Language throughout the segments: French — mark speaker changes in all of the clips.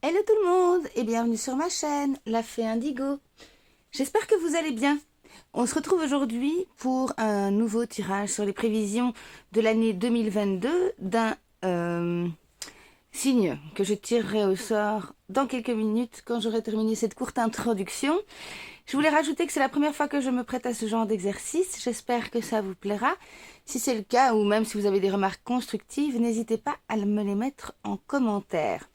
Speaker 1: Hello tout le monde et bienvenue sur ma chaîne, La Fée Indigo. J'espère que vous allez bien. On se retrouve aujourd'hui pour un nouveau tirage sur les prévisions de l'année 2022 d'un signe que je tirerai au sort dans quelques minutes quand j'aurai terminé cette courte introduction. Je voulais rajouter que c'est la première fois que je me prête à ce genre d'exercice. J'espère que ça vous plaira. Si c'est le cas, ou même si vous avez des remarques constructives, n'hésitez pas à me les mettre en commentaire.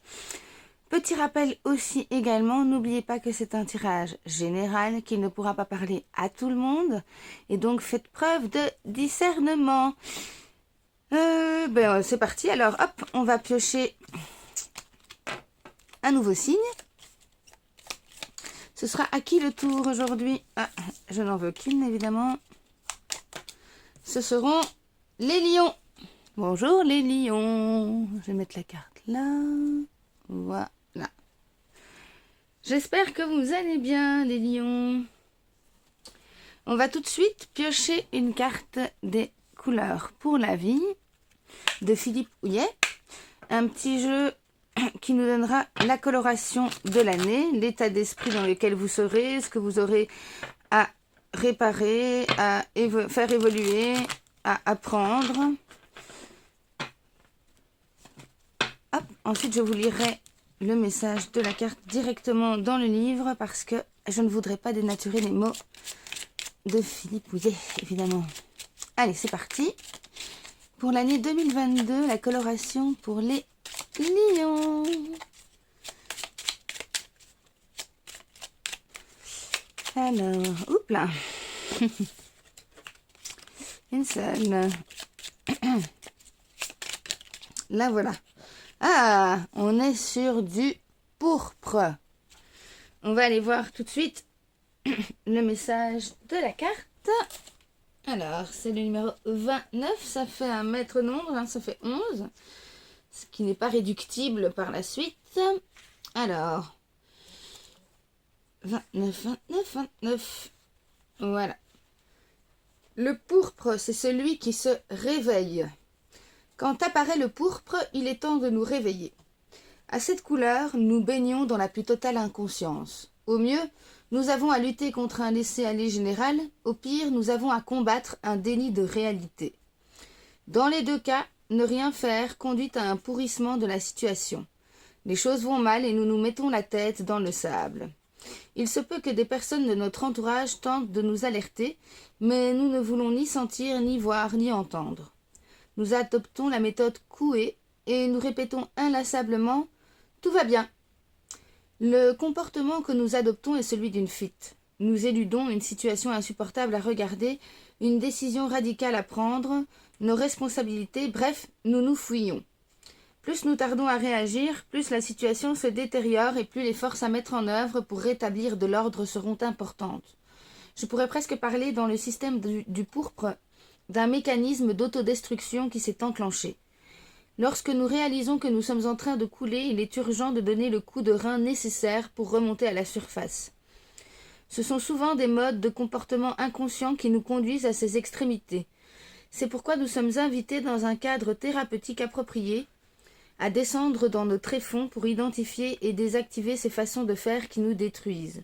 Speaker 1: Petit rappel aussi également, n'oubliez pas que c'est un tirage général, qu'il ne pourra pas parler à tout le monde, et donc faites preuve de discernement. C'est parti, alors hop, on va piocher un nouveau signe. Ce sera à qui le tour aujourd'hui? Je n'en veux qu'une évidemment. Ce seront les lions. Bonjour les lions. Je vais mettre la carte là. Voilà. J'espère que vous allez bien les lions. On va tout de suite piocher une carte des couleurs pour la vie de Philippe Houillet. Un petit jeu qui nous donnera la coloration de l'année, l'état d'esprit dans lequel vous serez, ce que vous aurez à réparer, à faire évoluer, à apprendre. Hop, ensuite je vous lirai le message de la carte directement dans le livre parce que je ne voudrais pas dénaturer les mots de Philippe Houillet, évidemment. Allez, c'est parti. Pour l'année 2022, la coloration pour les lions. Alors, oups là. Une seule. Là, voilà. Ah, on est sur du pourpre. On va aller voir tout de suite le message de la carte. Alors, c'est le numéro 29. Ça fait un maître nombre, hein, ça fait 11. Ce qui n'est pas réductible par la suite. Alors, 29, 29, 29. Voilà. Le pourpre, c'est celui qui se réveille. Quand apparaît le pourpre, il est temps de nous réveiller. À cette couleur, nous baignons dans la plus totale inconscience. Au mieux, nous avons à lutter contre un laisser-aller général. Au pire, nous avons à combattre un déni de réalité. Dans les deux cas, ne rien faire conduit à un pourrissement de la situation. Les choses vont mal et nous nous mettons la tête dans le sable. Il se peut que des personnes de notre entourage tentent de nous alerter, mais nous ne voulons ni sentir, ni voir, ni entendre. Nous adoptons la méthode Coué et nous répétons inlassablement « Tout va bien ». Le comportement que nous adoptons est celui d'une fuite. Nous éludons une situation insupportable à regarder, une décision radicale à prendre, nos responsabilités, bref, nous nous fouillons. Plus nous tardons à réagir, plus la situation se détériore et plus les forces à mettre en œuvre pour rétablir de l'ordre seront importantes. Je pourrais presque parler dans le système du pourpre d'un mécanisme d'autodestruction qui s'est enclenché. Lorsque nous réalisons que nous sommes en train de couler, il est urgent de donner le coup de rein nécessaire pour remonter à la surface. Ce sont souvent des modes de comportement inconscients qui nous conduisent à ces extrémités. C'est pourquoi nous sommes invités dans un cadre thérapeutique approprié à descendre dans nos tréfonds pour identifier et désactiver ces façons de faire qui nous détruisent.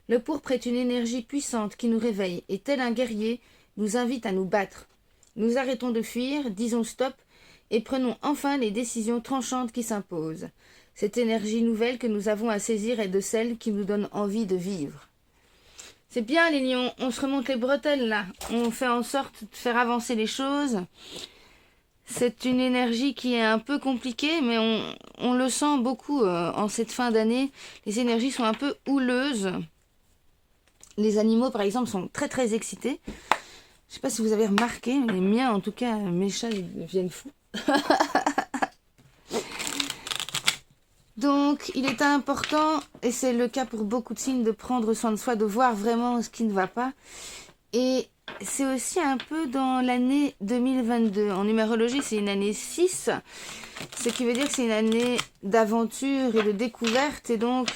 Speaker 1: Le pourpre est une énergie puissante qui nous réveille et, tel un guerrier, nous invite à nous battre. Nous arrêtons de fuir, disons stop, et prenons enfin les décisions tranchantes qui s'imposent. Cette énergie nouvelle que nous avons à saisir est de celle qui nous donne envie de vivre. C'est bien les lions, on se remonte les bretelles là, on fait en sorte de faire avancer les choses. C'est une énergie qui est un peu compliquée, mais on le sent beaucoup en cette fin d'année. Les énergies sont un peu houleuses. Les animaux par exemple sont très très excités. Je ne sais pas si vous avez remarqué, les miens en tout cas, mes chats ils deviennent fous. Donc il est important, et c'est le cas pour beaucoup de signes, de prendre soin de soi, de voir vraiment ce qui ne va pas. Et c'est aussi un peu dans l'année 2022. En numérologie, c'est une année 6, ce qui veut dire que c'est une année d'aventure et de découverte. Et donc,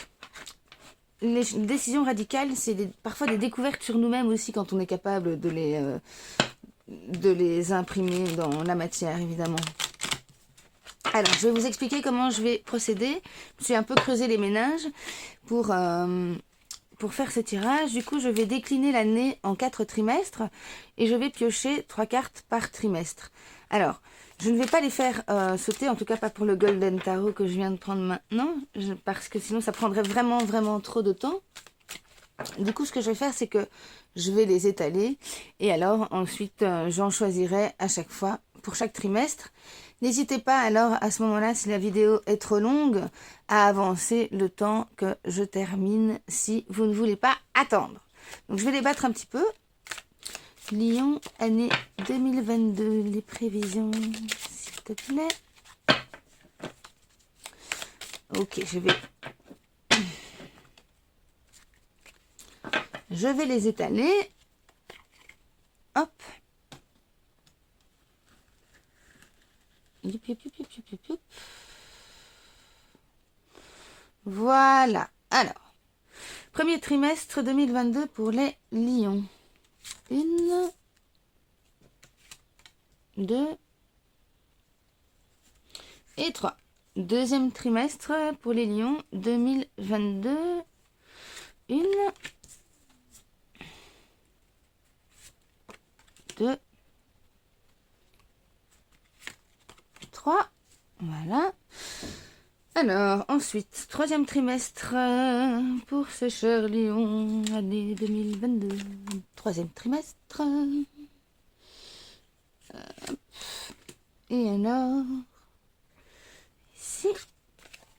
Speaker 1: les décisions radicales, c'est parfois des découvertes sur nous-mêmes aussi quand on est capable de les imprimer dans la matière, évidemment. Alors, je vais vous expliquer comment je vais procéder. Je suis un peu creusé les méninges pour faire ce tirage. Du coup, je vais décliner l'année en 4 trimestres et je vais piocher 3 cartes par trimestre. Alors, je ne vais pas les faire sauter, en tout cas pas pour le Golden Tarot que je viens de prendre maintenant, parce que sinon ça prendrait vraiment trop de temps. Du coup, ce que je vais faire, c'est que je vais les étaler et alors ensuite j'en choisirai à chaque fois pour chaque trimestre. N'hésitez pas alors à ce moment-là, si la vidéo est trop longue, à avancer le temps que je termine si vous ne voulez pas attendre. Donc je vais les battre un petit peu. Lion, année 2022, les prévisions, s'il te plaît. Ok, je vais les étaler. Hop. Voilà. Alors, premier trimestre 2022 pour les lions. 1, 2 et 3. Deuxième trimestre pour les lions 2022. 1, 2, 3. Voilà. Alors, ensuite, troisième trimestre pour ce cher lion, année 2022. Troisième trimestre. Et alors, ici.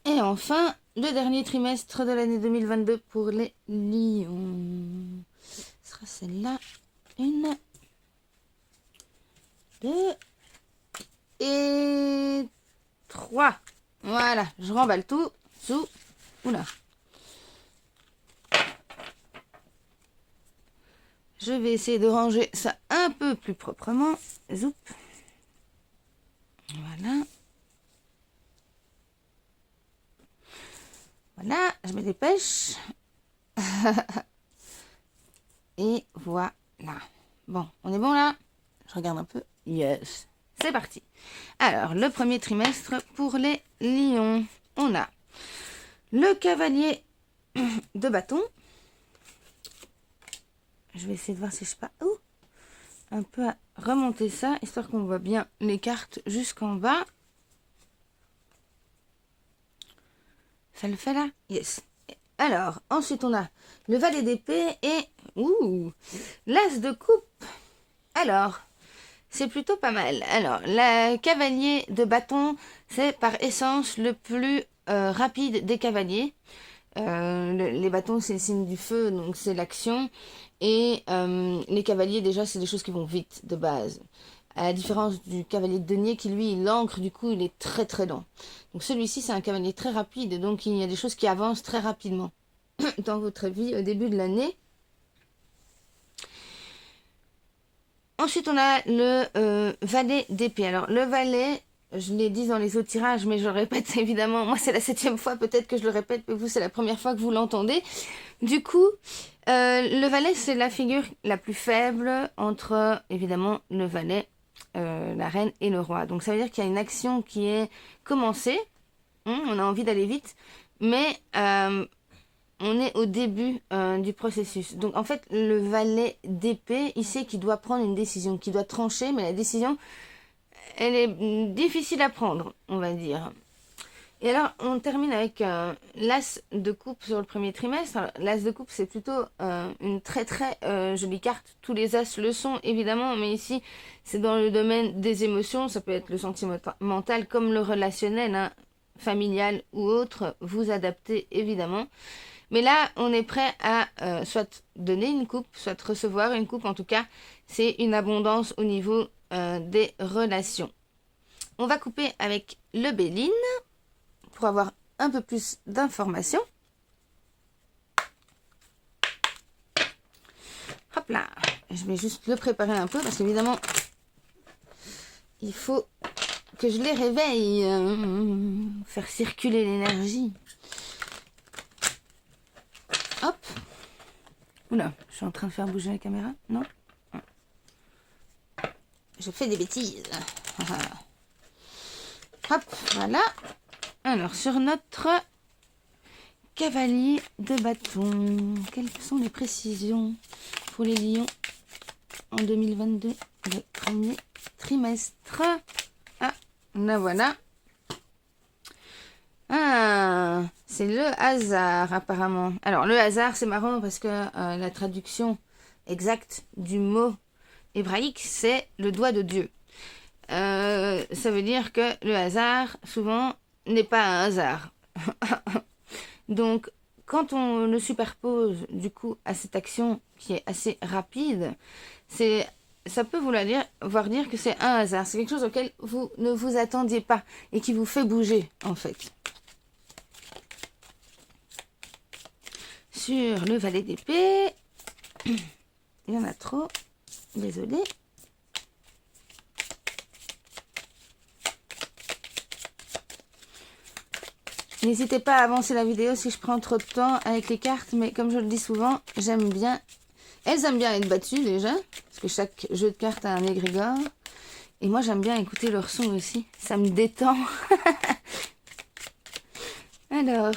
Speaker 1: Et enfin, le dernier trimestre de l'année 2022 pour les lions. Ce sera celle-là. 1, 2 et 3. Voilà, je remballe tout sous. Oula. Je vais essayer de ranger ça un peu plus proprement. Zoup. Voilà. Voilà, je me dépêche. Et voilà. Bon, on est bon là? Je regarde un peu. Yes. C'est parti. Alors, le premier trimestre pour les lions. On a le cavalier de bâton. Je vais essayer de voir si je pas un peu à remonter ça, histoire qu'on voit bien les cartes jusqu'en bas. Ça le fait là? Yes. Alors, ensuite on a le valet d'épée et l'as de coupe. Alors, c'est plutôt pas mal. Alors, la cavalier de bâton, c'est par essence le plus rapide des cavaliers. Les bâtons, c'est le signe du feu, donc c'est l'action. Et les cavaliers, déjà, c'est des choses qui vont vite, de base. À la différence du cavalier de denier qui, lui, l'ancre, du coup, il est très lent. Donc celui-ci, c'est un cavalier très rapide, donc il y a des choses qui avancent très rapidement dans votre vie au début de l'année. Ensuite, on a le valet d'épée. Alors, le valet, je l'ai dit dans les autres tirages, mais je le répète évidemment. Moi, c'est la 7e fois peut-être que je le répète, mais vous, c'est la première fois que vous l'entendez. Du coup, le valet, c'est la figure la plus faible entre, évidemment, le valet, la reine et le roi. Donc, ça veut dire qu'il y a une action qui est commencée. On a envie d'aller vite, mais on est au début du processus. Donc en fait, le valet d'épée, il sait qu'il doit prendre une décision, qu'il doit trancher, mais la décision, elle est difficile à prendre, on va dire. Et alors, on termine avec l'as de coupe sur le premier trimestre. L'as de coupe, c'est plutôt une très jolie carte. Tous les as le sont, évidemment, mais ici, c'est dans le domaine des émotions. Ça peut être le sentimental comme le relationnel, hein, familial ou autre. Vous adaptez, évidemment. Mais là, on est prêt à soit donner une coupe, soit recevoir une coupe. En tout cas, c'est une abondance au niveau des relations. On va couper avec le Béline pour avoir un peu plus d'informations. Hop là, je vais juste le préparer un peu parce qu'évidemment, il faut que je les réveille, faire circuler l'énergie. Hop. Oula, je suis en train de faire bouger la caméra, non? Je fais des bêtises. Hop, voilà. Alors, sur notre cavalier de bâton, quelles sont les précisions pour les lions en 2022, le premier trimestre? Ah, là voilà. Ah, c'est le hasard apparemment. Alors, le hasard, c'est marrant parce que la traduction exacte du mot hébraïque, c'est le doigt de Dieu. Ça veut dire que le hasard, souvent, n'est pas un hasard. Donc, quand on le superpose, du coup, à cette action qui est assez rapide, ça peut vouloir dire que c'est un hasard. C'est quelque chose auquel vous ne vous attendiez pas et qui vous fait bouger, en fait. Sur le valet d'épée, il y en a trop. Désolée. N'hésitez pas à avancer la vidéo si je prends trop de temps avec les cartes, mais comme je le dis souvent, j'aime bien... Elles aiment bien être battues déjà, parce que chaque jeu de cartes a un égrégore. Et moi, j'aime bien écouter leur son aussi, ça me détend. Alors,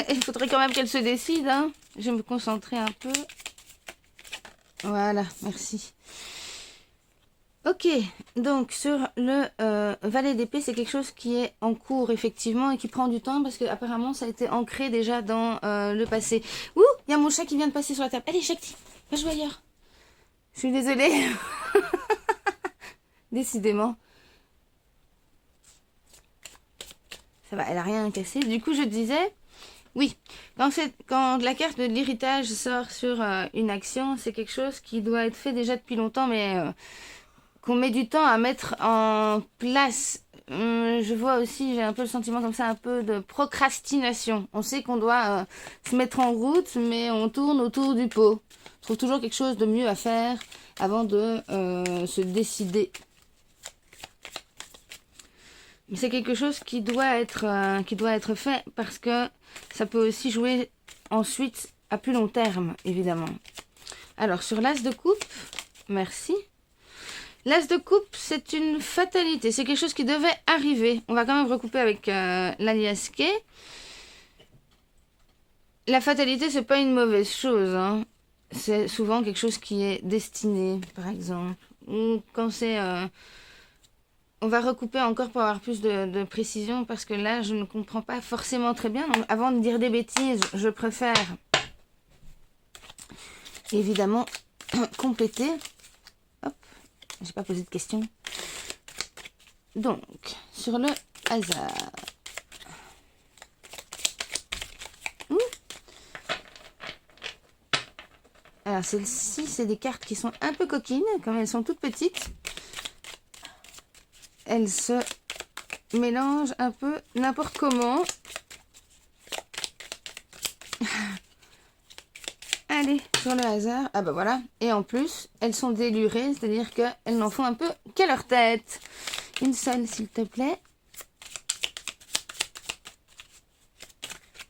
Speaker 1: il faudrait quand même qu'elles se décident, hein. Je vais me concentrer un peu. Voilà, merci. Ok, donc sur le valet d'épée, c'est quelque chose qui est en cours effectivement et qui prend du temps parce que apparemment ça a été ancré déjà dans le passé. Ouh, il y a mon chat qui vient de passer sur la table. Allez, Shakti, va jouer ailleurs. Je suis désolée. Décidément. Ça va, elle a rien cassé. Du coup, je disais, oui, quand la carte de l'héritage sort sur une action, c'est quelque chose qui doit être fait déjà depuis longtemps, mais... qu'on met du temps à mettre en place. Je vois aussi, j'ai un peu le sentiment comme ça, un peu de procrastination. On sait qu'on doit se mettre en route, mais on tourne autour du pot. On trouve toujours quelque chose de mieux à faire avant de se décider. Mais c'est quelque chose qui doit être fait parce que ça peut aussi jouer ensuite à plus long terme, évidemment. Alors, sur l'as de coupe, merci. L'as de coupe, c'est une fatalité. C'est quelque chose qui devait arriver. On va quand même recouper avec l'alias K. La fatalité, c'est pas une mauvaise chose, hein. C'est souvent quelque chose qui est destiné, par exemple. Ou quand c'est... on va recouper encore pour avoir plus de précision, parce que là, je ne comprends pas forcément très bien. Donc, avant de dire des bêtises, je préfère évidemment compléter. Hop. J'ai pas posé de questions. Donc, sur le hasard. Alors, celles-ci, c'est des cartes qui sont un peu coquines, comme elles sont toutes petites. Elles se mélangent un peu n'importe comment. Allez, sur le hasard. Ah bah voilà. Et en plus, elles sont délurées, c'est-à-dire qu'elles n'en font un peu qu'à leur tête. Une seule, s'il te plaît.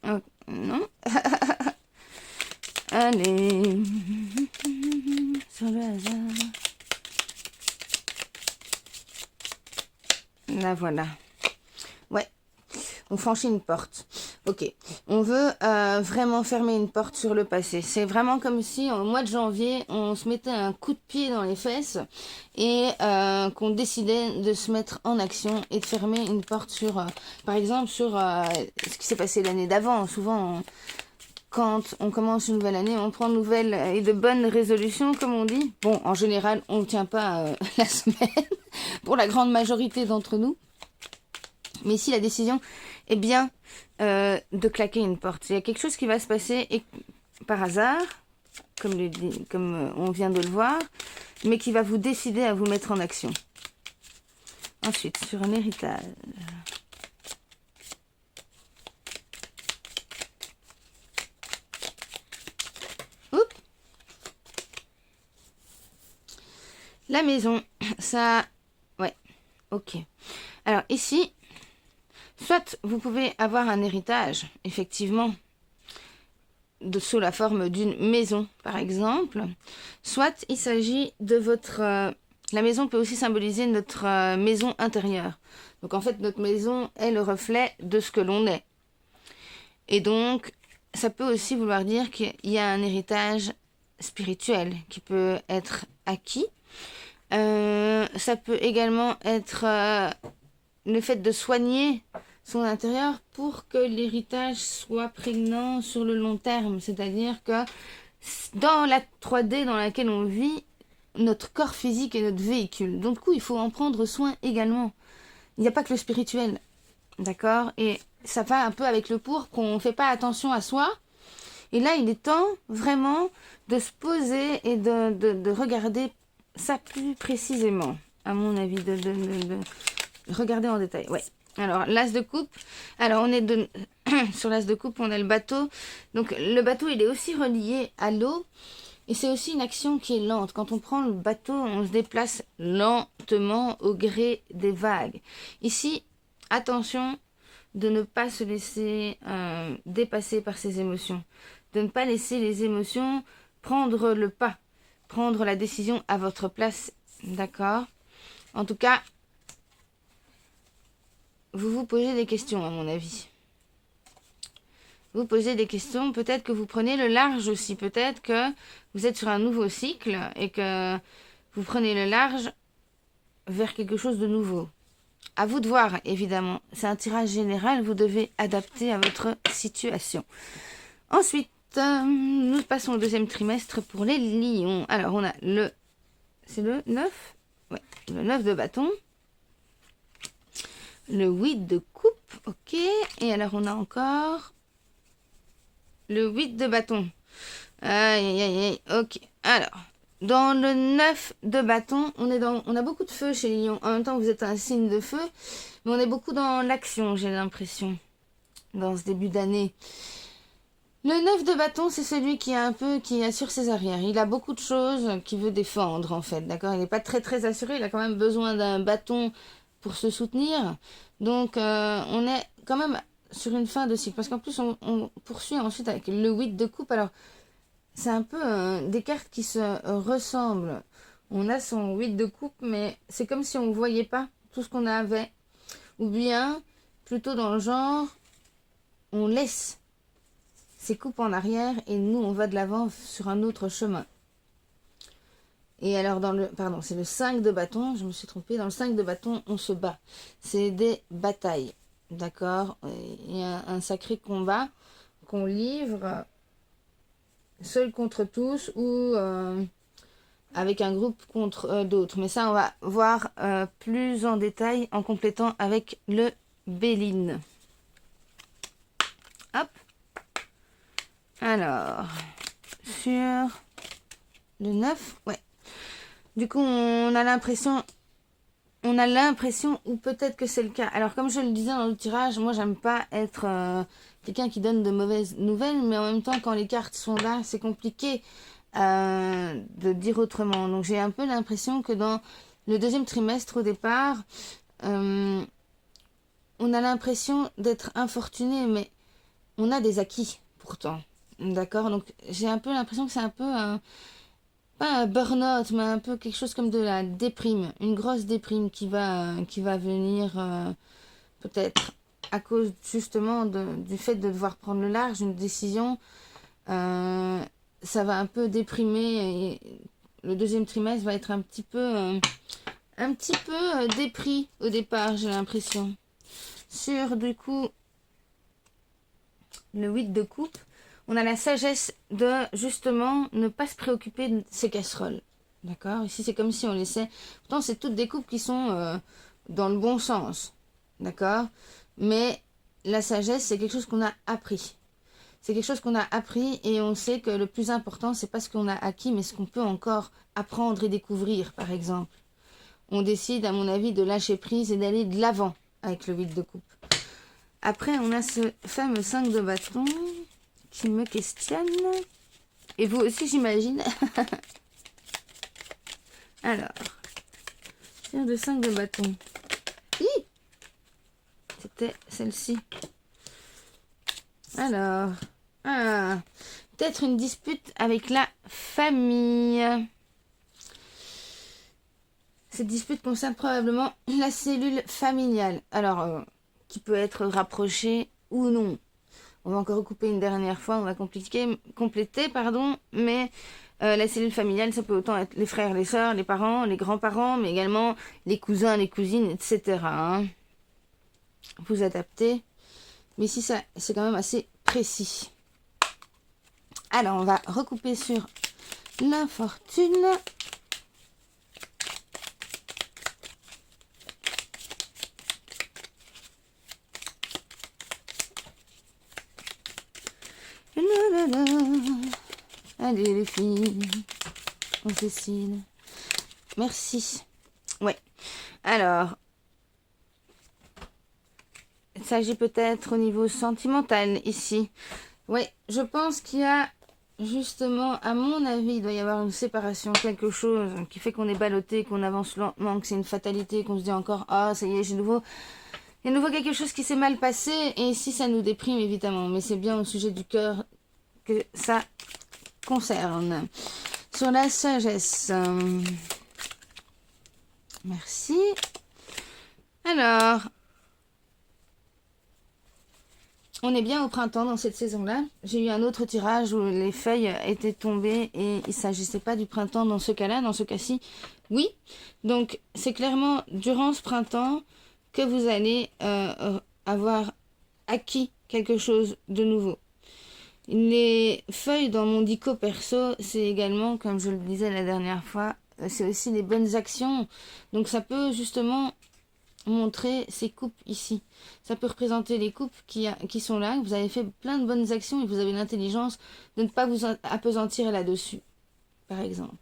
Speaker 1: Oh, non. Allez. Sur le hasard. Là, voilà. Ouais. On franchit une porte. Ok. On veut vraiment fermer une porte sur le passé. C'est vraiment comme si, au mois de janvier, on se mettait un coup de pied dans les fesses et qu'on décidait de se mettre en action et de fermer une porte sur, par exemple, sur ce qui s'est passé l'année d'avant. Souvent, quand on commence une nouvelle année, on prend de nouvelles et de bonnes résolutions, comme on dit. Bon, en général, on ne tient pas la semaine, pour la grande majorité d'entre nous. Mais si la décision est bien de claquer une porte, il y a quelque chose qui va se passer et, par hasard, comme on vient de le voir, mais qui va vous décider à vous mettre en action. Ensuite, sur un héritage... La maison, ça... Ouais, ok. Alors ici, soit vous pouvez avoir un héritage, effectivement, sous la forme d'une maison, par exemple. Soit il s'agit de votre La maison peut aussi symboliser notre maison intérieure. Donc en fait, notre maison est le reflet de ce que l'on est. Et donc, ça peut aussi vouloir dire qu'il y a un héritage spirituel qui peut être acquis. Ça peut également être le fait de soigner son intérieur pour que l'héritage soit prégnant sur le long terme. C'est-à-dire que dans la 3D dans laquelle on vit, notre corps physique est notre véhicule. Donc, du coup, il faut en prendre soin également. Il n'y a pas que le spirituel. D'accord? Et ça va un peu avec le pourpre, on ne fait pas attention à soi. Et là, il est temps vraiment de se poser et de regarder ça plus précisément, à mon avis, de regarder en détail. Ouais. Alors, l'as de coupe. Alors, on est sur l'as de coupe, on a le bateau. Donc, le bateau, il est aussi relié à l'eau. Et c'est aussi une action qui est lente. Quand on prend le bateau, on se déplace lentement au gré des vagues. Ici, attention de ne pas se laisser dépasser par ses émotions. De ne pas laisser les émotions prendre le pas. Prendre la décision à votre place. D'accord? En tout cas, vous vous posez des questions, à mon avis. Vous posez des questions, peut-être que vous prenez le large aussi, peut-être que vous êtes sur un nouveau cycle et que vous prenez le large vers quelque chose de nouveau. À vous de voir, évidemment. C'est un tirage général, vous devez adapter à votre situation. Ensuite, nous passons au deuxième trimestre pour les lions. Alors, on a le... C'est le 9 ? Ouais, le 9 de bâton. Le 8 de coupe, ok. Et alors, on a encore... le 8 de bâton. Aïe, aïe, aïe, aïe. Ok. Alors, dans le 9 de bâton, on a beaucoup de feu chez les lions. En même temps, vous êtes un signe de feu, mais on est beaucoup dans l'action, j'ai l'impression, dans ce début d'année. Le 9 de bâton, c'est celui qui assure ses arrières. Il a beaucoup de choses qu'il veut défendre, en fait, d'accord? Il n'est pas très, très assuré. Il a quand même besoin d'un bâton pour se soutenir. Donc, on est quand même sur une fin de cycle. Parce qu'en plus, on poursuit ensuite avec le 8 de coupe. Alors, c'est un peu des cartes qui se ressemblent. On a son 8 de coupe, mais c'est comme si on ne voyait pas tout ce qu'on avait. Ou bien, plutôt dans le genre, on laisse ces coupes en arrière et nous, on va de l'avant sur un autre chemin. Et alors, pardon, c'est le 5 de bâton, je me suis trompée. Dans le 5 de bâton, on se bat. C'est des batailles, d'accord? Il y a un sacré combat qu'on livre seul contre tous ou avec un groupe contre d'autres. Mais ça, on va voir plus en détail en complétant avec le Béline. Hop. Alors, sur le 9, ouais. Du coup, on a l'impression, ou peut-être que c'est le cas. Alors, comme je le disais dans le tirage, moi, j'aime pas être quelqu'un qui donne de mauvaises nouvelles, mais en même temps, quand les cartes sont là, c'est compliqué de dire autrement. Donc, j'ai un peu l'impression que dans le deuxième trimestre, au départ, on a l'impression d'être infortuné, mais on a des acquis, pourtant. D'accord? Donc, j'ai un peu l'impression que c'est un peu pas un burn-out, mais un peu quelque chose comme de la déprime. Une grosse déprime qui va venir peut-être à cause justement du fait de devoir prendre le large, une décision. Ça va un peu déprimer et le deuxième trimestre va être un petit peu dépris au départ, j'ai l'impression. Sur du coup le 8 de coupe, on a la sagesse de justement ne pas se préoccuper de ses casseroles. D'accord? Ici, c'est comme si on laissait... Pourtant, c'est toutes des coupes qui sont dans le bon sens. D'accord? Mais la sagesse, c'est quelque chose qu'on a appris. C'est quelque chose qu'on a appris et on sait que le plus important, c'est pas ce qu'on a acquis, mais ce qu'on peut encore apprendre et découvrir, par exemple. On décide, à mon avis, de lâcher prise et d'aller de l'avant avec le 8 de coupe. Après, on a ce fameux 5 de bâton qui me questionne. Et vous aussi, j'imagine. Alors, sur le 5 de bâton. C'était celle-ci. Alors, peut-être une dispute avec la famille. Cette dispute concerne probablement la cellule familiale. Alors, qui peut être rapprochée ou non. On va encore recouper une dernière fois, on va compléter, mais la cellule familiale, ça peut autant être les frères, les sœurs, les parents, les grands-parents, mais également les cousins, les cousines, etc. Hein. Vous adaptez. Mais ici, ça, c'est quand même assez précis. Alors, on va recouper sur l'infortune. Allez les filles, on Cécile. Merci. Ouais. Alors, il s'agit peut-être au niveau sentimental ici. Ouais, je pense qu'il y a justement, à mon avis, il doit y avoir une séparation, quelque chose qui fait qu'on est ballotté, qu'on avance lentement, que c'est une fatalité, qu'on se dit encore, ah, ça y est, il y a de nouveau quelque chose qui s'est mal passé, et ici ça nous déprime évidemment, mais c'est bien au sujet du cœur que ça concerne. Sur la sagesse, merci. Alors, on est bien au printemps dans cette saison-là. J'ai eu un autre tirage où les feuilles étaient tombées et il ne s'agissait pas du printemps dans ce cas-là, dans ce cas-ci. Oui, donc c'est clairement durant ce printemps que vous allez avoir acquis quelque chose de nouveau. Les feuilles dans mon dico perso, c'est également, comme je le disais la dernière fois, c'est aussi les bonnes actions. Donc ça peut justement montrer ces coupes ici. Ça peut représenter les coupes qui sont là. Vous avez fait plein de bonnes actions et vous avez l'intelligence de ne pas vous appesantir là-dessus, par exemple.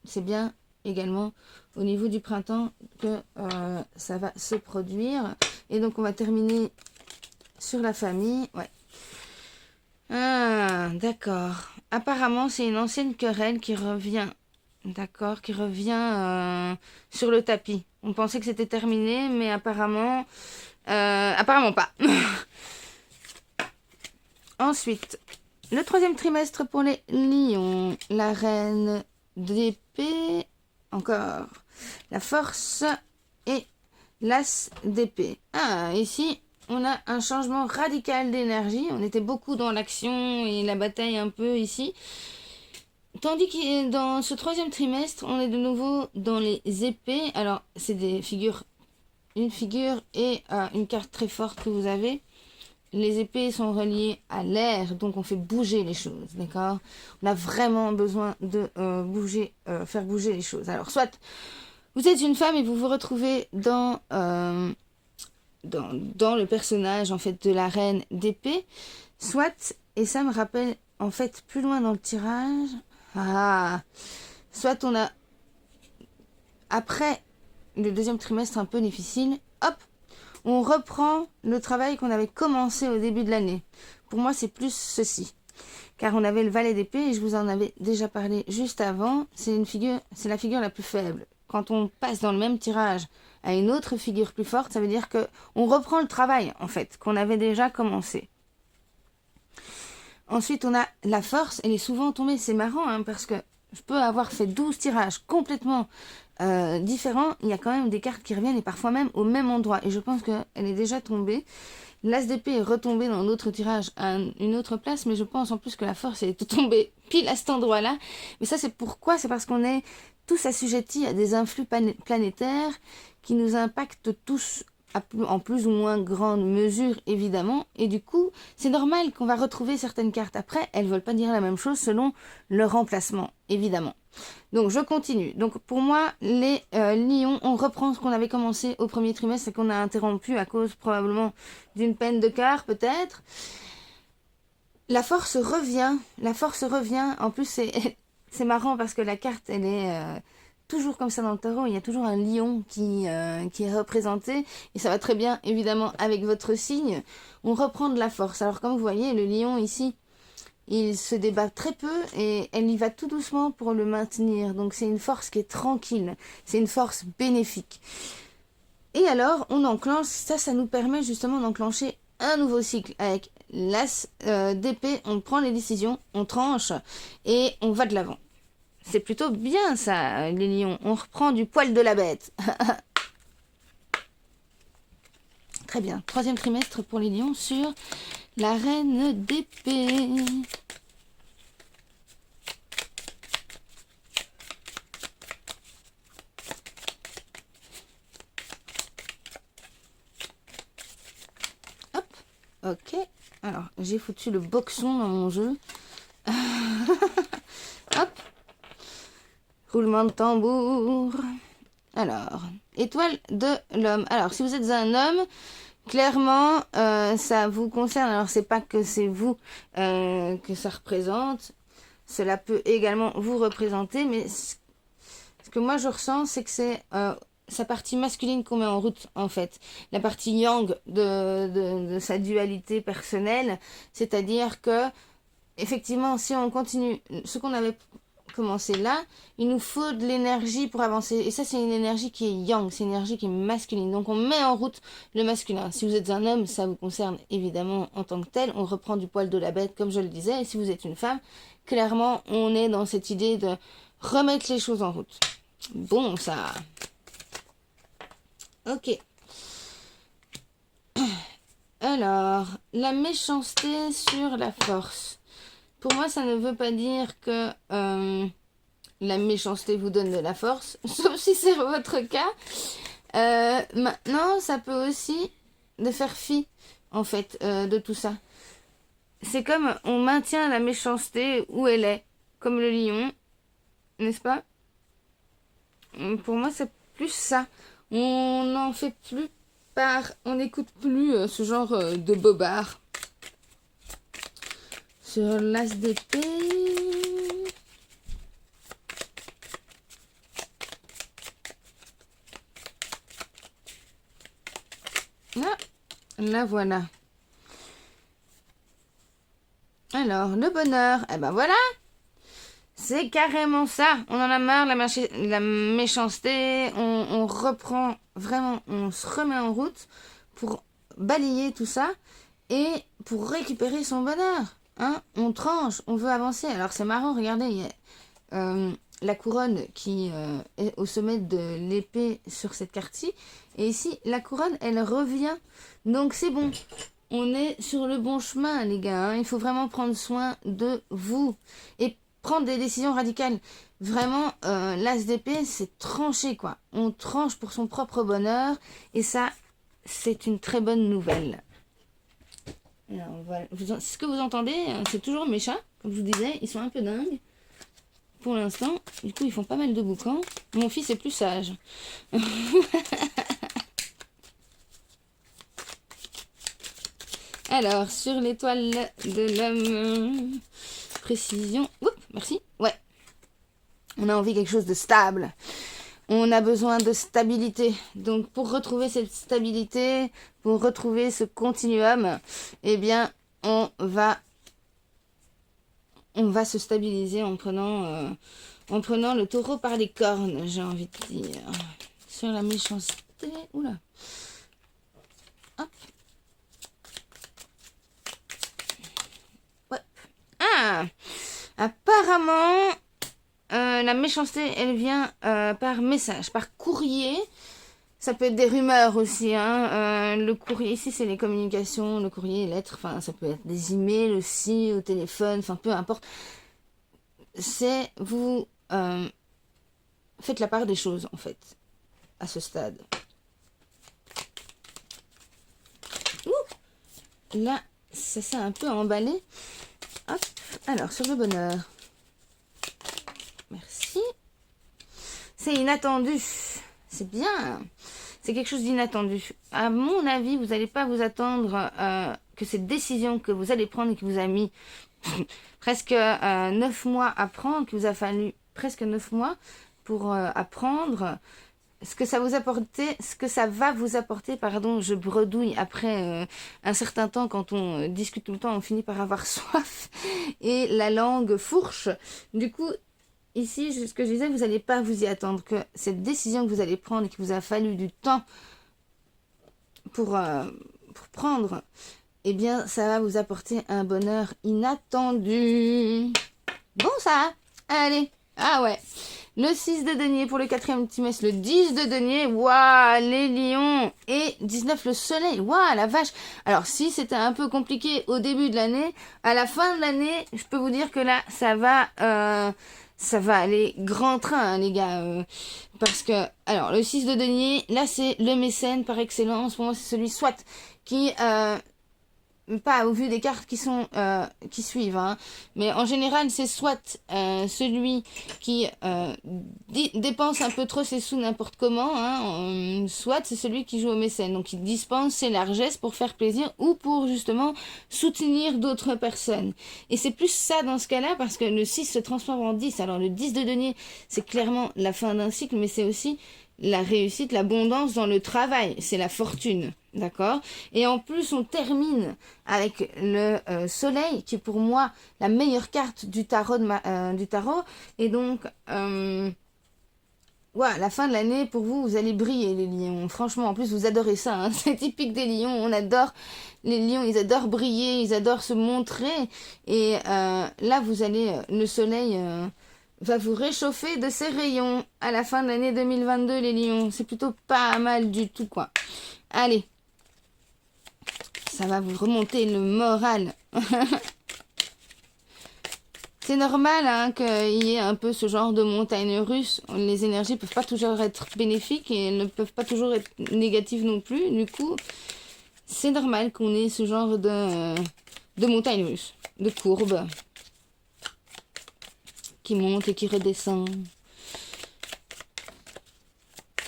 Speaker 1: C'est bien également au niveau du printemps que ça va se produire. Et donc on va terminer sur la famille. Ouais. Ah, d'accord. Apparemment, c'est une ancienne querelle qui revient. D'accord, qui revient sur le tapis. On pensait que c'était terminé, mais apparemment pas. Ensuite, le troisième trimestre pour les lions. La reine d'épée, encore la force et l'as d'épée. Ah, ici, on a un changement radical d'énergie. On était beaucoup dans l'action et la bataille un peu ici. Tandis que dans ce troisième trimestre, on est de nouveau dans les épées. Alors, c'est des figures, une figure et une carte très forte que vous avez. Les épées sont reliées à l'air, donc on fait bouger les choses, d'accord? On a vraiment besoin de faire bouger les choses. Alors, soit vous êtes une femme et vous vous retrouvez dans le personnage en fait de la reine d'épée, soit, et ça me rappelle en fait plus loin dans le tirage, soit on a après le deuxième trimestre un peu difficile, hop, on reprend le travail qu'on avait commencé au début de l'année. Pour moi, c'est plus ceci. Car on avait le valet d'épée et je vous en avais déjà parlé juste avant. C'est la figure la plus faible. Quand on passe dans le même tirage à une autre figure plus forte, ça veut dire que on reprend le travail, en fait, qu'on avait déjà commencé. Ensuite, on a la force. Elle est souvent tombée. C'est marrant, hein, parce que je peux avoir fait 12 tirages complètement différents. Il y a quand même des cartes qui reviennent et parfois même au même endroit. Et je pense qu'elle est déjà tombée. L'as d'épée est retombé dans d'autres tirages à une autre place, mais je pense en plus que la force est tombée pile à cet endroit-là. Mais ça, c'est pourquoi? C'est parce qu'on est tous assujettis à des influx planétaires qui nous impactent tous en plus ou moins grande mesure, évidemment. Et du coup, c'est normal qu'on va retrouver certaines cartes après. Elles ne veulent pas dire la même chose selon leur emplacement, évidemment. Donc, je continue. Donc, pour moi, les lions, on reprend ce qu'on avait commencé au premier trimestre et qu'on a interrompu à cause probablement d'une peine de cœur, peut-être. La force revient. La force revient. En plus, c'est marrant parce que la carte, elle est toujours comme ça dans le tarot. Il y a toujours un lion qui est représenté. Et ça va très bien, évidemment, avec votre signe. On reprend de la force. Alors, comme vous voyez, le lion ici, il se débat très peu et elle y va tout doucement pour le maintenir. Donc c'est une force qui est tranquille, c'est une force bénéfique. Et alors on enclenche, ça nous permet justement d'enclencher un nouveau cycle avec l'as d'épée. On prend les décisions, on tranche et on va de l'avant. C'est plutôt bien ça, les lions. On reprend du poil de la bête. Très bien. 3e trimestre pour les lions sur la reine d'épée. Hop. Ok. Alors, j'ai foutu le boxon dans mon jeu. Hop. Roulement de tambour. Alors, étoile de l'homme. Alors, si vous êtes un homme, clairement, ça vous concerne. Alors, c'est pas que c'est vous que ça représente. Cela peut également vous représenter, mais ce que moi je ressens, c'est que c'est sa partie masculine qu'on met en route, en fait. La partie yang de sa dualité personnelle. C'est-à-dire que, effectivement, si on continue ce qu'on avait commencé là, il nous faut de l'énergie pour avancer. Et ça, c'est une énergie qui est yang, c'est une énergie qui est masculine. Donc, on met en route le masculin. Si vous êtes un homme, ça vous concerne évidemment en tant que tel. On reprend du poil de la bête, comme je le disais. Et si vous êtes une femme, clairement, on est dans cette idée de remettre les choses en route. Bon, ça. Ok. Alors, la méchanceté sur la force. Pour moi, ça ne veut pas dire que la méchanceté vous donne de la force, sauf si c'est votre cas. Maintenant, ça peut aussi de faire fi, en fait, de tout ça. C'est comme on maintient la méchanceté où elle est, comme le lion, n'est-ce pas? Pour moi, c'est plus ça. On n'en fait plus part, on n'écoute plus ce genre de bobard. Sur l'as d'épée. Ah, là voilà. Alors, le bonheur. Eh ben voilà. C'est carrément ça. On en a marre, la méchanceté. On reprend vraiment, on se remet en route pour balayer tout ça et pour récupérer son bonheur. Hein, on tranche, on veut avancer. Alors c'est marrant, regardez, il y a la couronne qui est au sommet de l'épée sur cette carte-ci. Et ici, la couronne, elle revient. Donc c'est bon. On est sur le bon chemin, les gars. Hein. Il faut vraiment prendre soin de vous. Et prendre des décisions radicales. Vraiment, l'as d'épée, c'est trancher, quoi. On tranche pour son propre bonheur. Et ça, c'est une très bonne nouvelle. Alors, voilà. Ce que vous entendez, c'est toujours mes chats. Comme je vous disais, ils sont un peu dingues. Pour l'instant, du coup, ils font pas mal de boucans. Mon fils est plus sage. Alors, sur l'étoile de l'homme, précision. Oups, merci. Ouais. On a envie de quelque chose de stable. On a besoin de stabilité. Donc, pour retrouver cette stabilité, pour retrouver ce continuum, eh bien, on va se stabiliser en prenant le taureau par les cornes, j'ai envie de dire. Sur la méchanceté. Oula. Hop. Ouais. Ah, apparemment, la méchanceté, elle vient par message, par courrier. Ça peut être des rumeurs aussi. Hein. Le courrier, ici, c'est les communications, le courrier, les lettres. Enfin, ça peut être des emails aussi, au téléphone. Enfin, peu importe. C'est vous faites la part des choses, en fait, à ce stade. Ouh, là, ça s'est un peu emballé. Hop. Alors, sur le bonheur. Merci. C'est inattendu. C'est bien. C'est quelque chose d'inattendu. À mon avis, vous n'allez pas vous attendre que cette décision que vous allez prendre et qui vous a mis presque 9 mois à prendre, qu'il vous a fallu presque 9 mois pour apprendre ce que ça va vous apporter, pardon, je bredouille après un certain temps, quand on discute tout le temps, on finit par avoir soif et la langue fourche. Du coup, ici, ce que je disais, vous n'allez pas vous y attendre, que cette décision que vous allez prendre et qu'il vous a fallu du temps pour prendre, eh bien, ça va vous apporter un bonheur inattendu. Bon ça, allez, Ah ouais. Le 6 de denier pour le quatrième trimestre, le 10 de denier, waouh, les lions, et 19 le soleil, waouh, la vache. Alors si c'était un peu compliqué au début de l'année, à la fin de l'année, je peux vous dire que là, ça va aller grand train, hein, les gars. Parce que, alors, le 6 de denier, là, c'est le mécène par excellence. Pour moi, c'est celui soit qui pas au vu des cartes qui sont qui suivent, hein. Mais en général c'est soit celui qui dépense un peu trop ses sous n'importe comment, hein, soit c'est celui qui joue au mécène, donc il dispense ses largesses pour faire plaisir ou pour justement soutenir d'autres personnes. Et c'est plus ça dans ce cas-là parce que le 6 se transforme en 10. Alors le 10 de denier c'est clairement la fin d'un cycle, mais c'est aussi la réussite, l'abondance dans le travail, c'est la fortune. D'accord. Et en plus, on termine avec le soleil, qui est pour moi la meilleure carte du tarot. Du tarot. Et donc, ouais, la fin de l'année, pour vous, vous allez briller, les lions. Franchement, en plus, vous adorez ça, hein. C'est typique des lions. On adore les lions, ils adorent briller, ils adorent se montrer. Et là, vous allez, le soleil va vous réchauffer de ses rayons à la fin de l'année 2022, les lions. C'est plutôt pas mal du tout, quoi. Allez. Ça va vous remonter le moral. C'est normal hein, qu'il y ait un peu ce genre de montagne russe. Les énergies ne peuvent pas toujours être bénéfiques et elles ne peuvent pas toujours être négatives non plus. Du coup, c'est normal qu'on ait ce genre de montagne russe, de courbes qui montent et qui redescendent.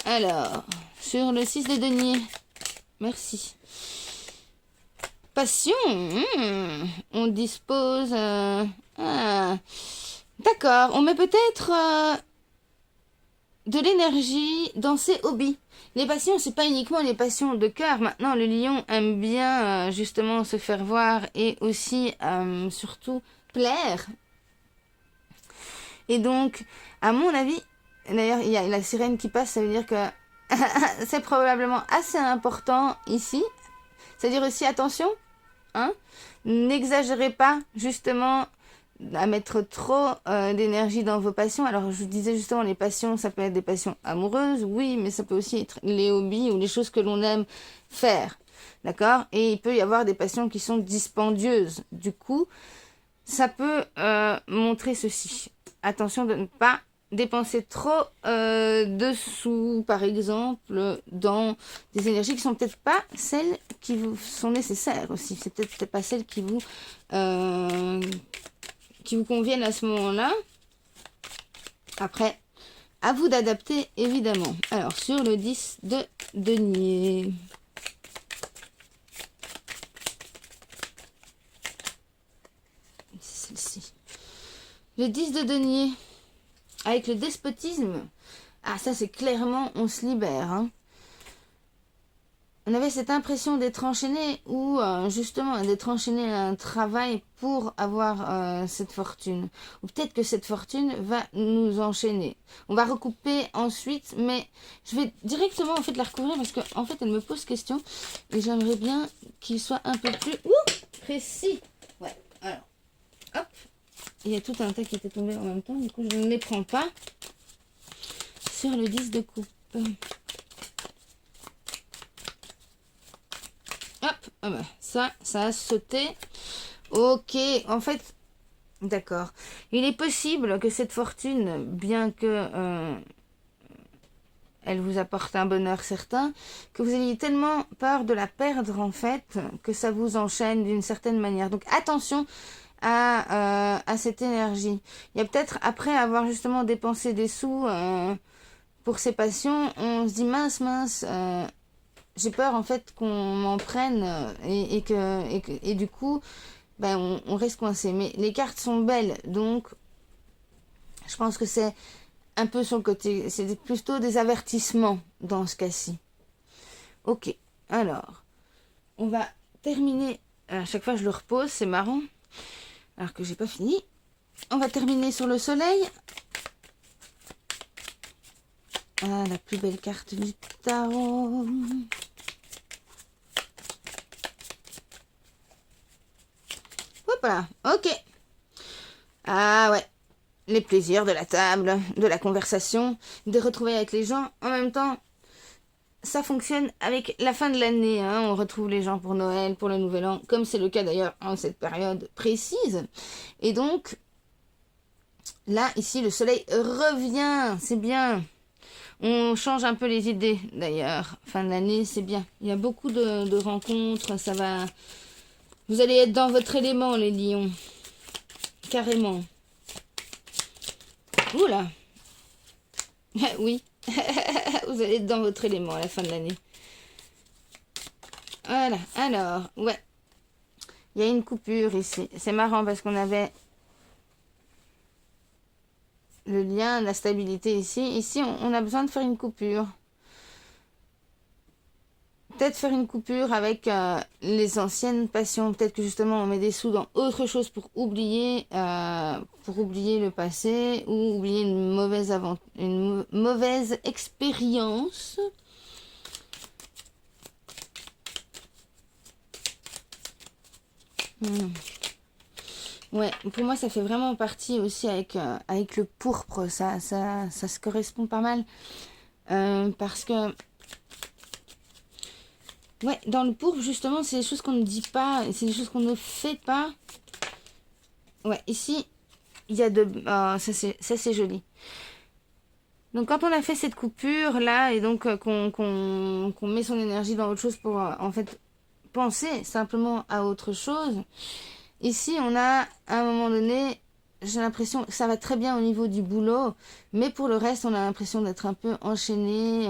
Speaker 1: Alors, sur le 6 de denier. Merci. Passion, on dispose... D'accord, on met peut-être de l'énergie dans ses hobbies. Les passions, c'est pas uniquement les passions de cœur. Maintenant, le lion aime bien justement se faire voir et aussi surtout plaire. Et donc, à mon avis, d'ailleurs, il y a la sirène qui passe, ça veut dire que c'est probablement assez important ici. C'est-à-dire aussi, attention, hein, n'exagérez pas justement à mettre trop d'énergie dans vos passions. Alors je vous disais justement les passions, ça peut être des passions amoureuses, oui, mais ça peut aussi être les hobbies ou les choses que l'on aime faire. D'accord. Et il peut y avoir des passions qui sont dispendieuses. Du coup, ça peut montrer ceci. Attention de ne pas dépenser trop de sous, par exemple, dans des énergies qui sont peut-être pas celles qui vous sont nécessaires aussi. C'est peut-être pas celles qui vous conviennent à ce moment-là. Après, à vous d'adapter, évidemment. Alors, sur le 10 de denier. C'est celle-ci. Le 10 de denier. Avec le despotisme. Ah, ça, c'est clairement, on se libère, hein. On avait cette impression d'être enchaîné ou justement d'être enchaîné à un travail pour avoir cette fortune. Ou peut-être que cette fortune va nous enchaîner. On va recouper ensuite, mais je vais directement en fait la recouvrir parce qu'en fait elle me pose question et j'aimerais bien qu'il soit un peu plus précis. Ouais, alors, hop. Il y a tout un tas qui était tombé en même temps, du coup je ne les prends pas. Sur le 10 de coupe. Hop, ah bah, ça a sauté. Ok, en fait, d'accord. Il est possible que cette fortune, bien que elle vous apporte un bonheur certain, que vous ayez tellement peur de la perdre, en fait, que ça vous enchaîne d'une certaine manière. Donc attention à cette énergie. Il y a peut-être, après avoir justement dépensé des sous pour ses passions, on se dit mince, j'ai peur en fait qu'on m'en prenne et du coup ben, on reste coincé. Mais les cartes sont belles, donc je pense que c'est un peu sur le côté. C'est plutôt des avertissements dans ce cas-ci. Ok, alors on va terminer. À chaque fois je le repose, c'est marrant. Alors que j'ai pas fini. On va terminer sur le soleil. Ah, la plus belle carte du tarot. Hop là, ok. Ah ouais. les plaisirs de la table, de la conversation, de retrouver avec les gens. En même temps, ça fonctionne avec la fin de l'année. Hein. On retrouve les gens pour Noël, pour le Nouvel An, comme c'est le cas d'ailleurs en cette période précise. Et donc, là, ici, le soleil revient. C'est bien. On change un peu les idées d'ailleurs. Fin de l'année, c'est bien. Il y a beaucoup de rencontres. Ça va. Vous allez être dans votre élément, les lions. Carrément. Oula. Oui. Vous allez être dans votre élément à la fin de l'année. Voilà. Alors, ouais. Il y a une coupure ici. C'est marrant parce qu'on avait le lien, la stabilité ici. Ici, on a besoin de faire une coupure. Peut-être faire une coupure avec les anciennes passions. Peut-être que justement on met des sous dans autre chose pour oublier le passé ou oublier une mauvaise expérience. Ouais, pour moi ça fait vraiment partie aussi avec le pourpre. Ça se correspond pas mal parce que ouais, dans le pourpre, justement, c'est des choses qu'on ne dit pas, c'est des choses qu'on ne fait pas. Ouais, ici, il y a de... Oh, ça, c'est joli. Donc, quand on a fait cette coupure-là, et donc qu'on met son énergie dans autre chose pour, en fait, penser simplement à autre chose, ici, on a, à un moment donné, j'ai l'impression que ça va très bien au niveau du boulot, mais pour le reste, on a l'impression d'être un peu enchaîné...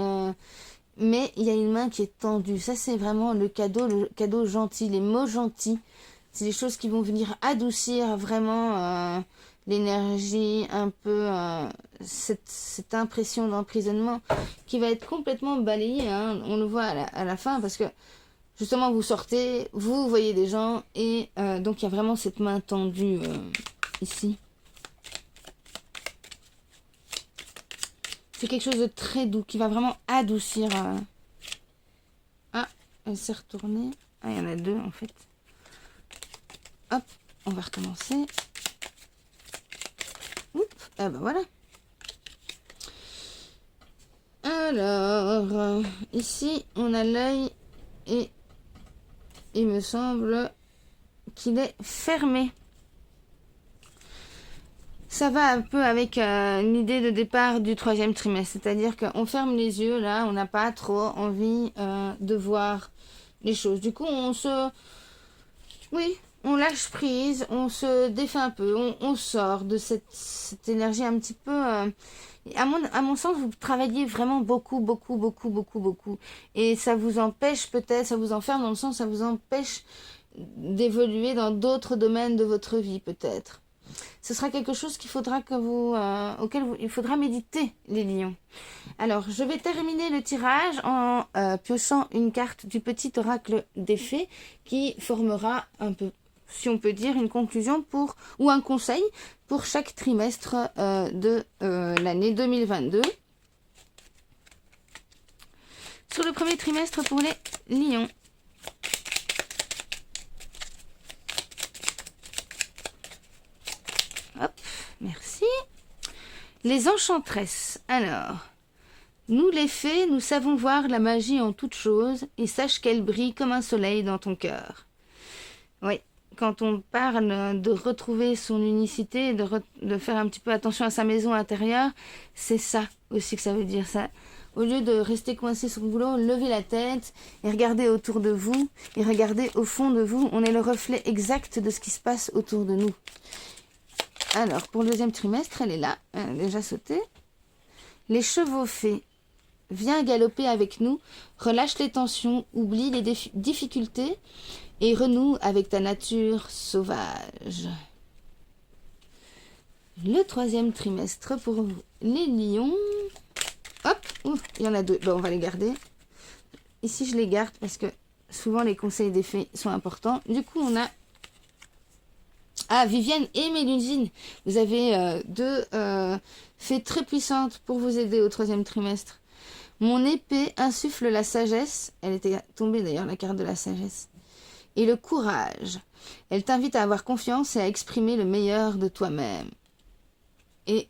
Speaker 1: mais il y a une main qui est tendue. Ça, c'est vraiment le cadeau gentil, les mots gentils. C'est des choses qui vont venir adoucir vraiment l'énergie, un peu cette impression d'emprisonnement qui va être complètement balayée. Hein. On le voit à la fin parce que justement, vous sortez, vous voyez des gens et donc il y a vraiment cette main tendue ici. C'est quelque chose de très doux qui va vraiment adoucir. Ah, elle s'est retournée. Ah, il y en a deux en fait. Hop, on va recommencer. Oups, ah ben voilà. Alors, ici, on a l'œil et il me semble qu'il est fermé. Ça va un peu avec l'idée de départ du 3e trimestre. C'est-à-dire qu'on ferme les yeux, là, on n'a pas trop envie de voir les choses. Du coup, oui, on lâche prise, on se défait un peu, on sort de cette énergie un petit peu... à mon sens, vous travaillez vraiment beaucoup, beaucoup, beaucoup, beaucoup, beaucoup. Et ça vous empêche peut-être, ça vous enferme dans le sens, ça vous empêche d'évoluer dans d'autres domaines de votre vie peut-être. Ce sera quelque chose qu'il faudra auquel il faudra méditer, les lions. Alors, je vais terminer le tirage en piochant une carte du petit oracle des fées qui formera un peu, si on peut dire, une conclusion ou un conseil pour chaque trimestre de l'année 2022. Sur le premier trimestre pour les lions. Hop, merci. Les enchantresses. Alors, nous les fées, nous savons voir la magie en toutes choses et sache qu'elle brille comme un soleil dans ton cœur. Oui, quand on parle de retrouver son unicité, de faire un petit peu attention à sa maison intérieure, c'est ça aussi que ça veut dire ça. Au lieu de rester coincé sur le boulot, levez la tête et regardez autour de vous et regardez au fond de vous. On est le reflet exact de ce qui se passe autour de nous. Alors, pour le deuxième trimestre, elle est là, elle a déjà sauté. Les chevaux fées, viens galoper avec nous, relâche les tensions, oublie les difficultés et renoue avec ta nature sauvage. Le troisième trimestre pour les lions. Hop, il y en a deux, bon, on va les garder. Ici, je les garde parce que souvent les conseils des fées sont importants. Du coup, on a... Ah, Viviane et Mélusine, vous avez deux fées très puissantes pour vous aider au troisième trimestre. Mon épée insuffle la sagesse, elle était tombée d'ailleurs, la carte de la sagesse, et le courage. Elle t'invite à avoir confiance et à exprimer le meilleur de toi-même. Et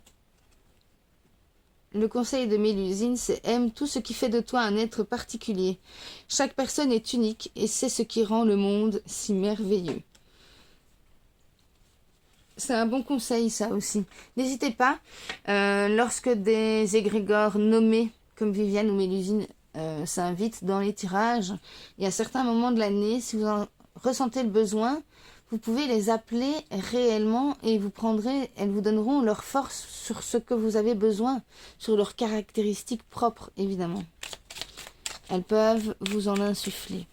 Speaker 1: le conseil de Mélusine, c'est aime tout ce qui fait de toi un être particulier. Chaque personne est unique et c'est ce qui rend le monde si merveilleux. C'est un bon conseil, ça aussi. N'hésitez pas, lorsque des égrégores nommés comme Viviane ou Mélusine s'invitent dans les tirages, et à certains moments de l'année, si vous en ressentez le besoin, vous pouvez les appeler réellement et elles vous donneront leur force sur ce que vous avez besoin, sur leurs caractéristiques propres, évidemment. Elles peuvent vous en insuffler.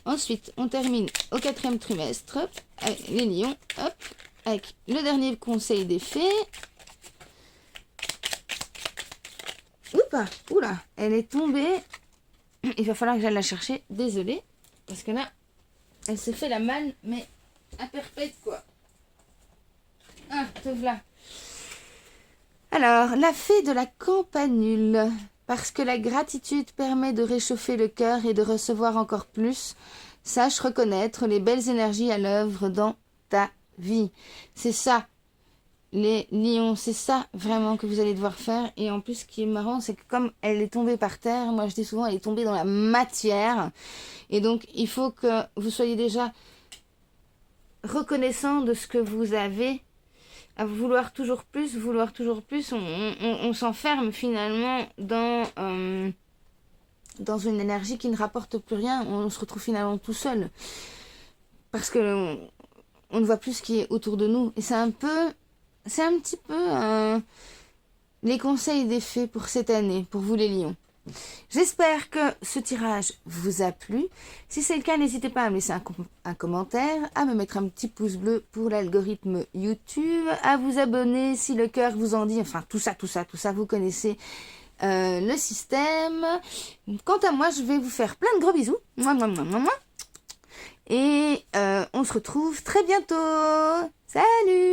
Speaker 1: Ensuite, on termine au 4e trimestre, avec les lions, hop, avec le dernier conseil des fées. Oupa, oula, elle est tombée. Il va falloir que j'aille la chercher, désolée, parce que là, elle s'est fait la manne, mais à perpète, quoi. Ah, te voilà. Alors, la fée de la campanule. Parce que la gratitude permet de réchauffer le cœur et de recevoir encore plus, sache reconnaître les belles énergies à l'œuvre dans ta vie. C'est ça, les lions, c'est ça vraiment que vous allez devoir faire. Et en plus, ce qui est marrant, c'est que comme elle est tombée par terre, moi je dis souvent, elle est tombée dans la matière. Et donc, il faut que vous soyez déjà reconnaissant de ce que vous avez. À vouloir toujours plus, on s'enferme finalement dans une énergie qui ne rapporte plus rien. On se retrouve finalement tout seul. Parce que on ne voit plus ce qui est autour de nous. Et c'est un petit peu les conseils des fées pour cette année, pour vous les lions. J'espère que ce tirage vous a plu. Si c'est le cas, n'hésitez pas à me laisser un commentaire, à me mettre un petit pouce bleu pour l'algorithme YouTube, à vous abonner si le cœur vous en dit. Enfin, tout ça, vous connaissez le système. Quant à moi, je vais vous faire plein de gros bisous. Et on se retrouve très bientôt. Salut!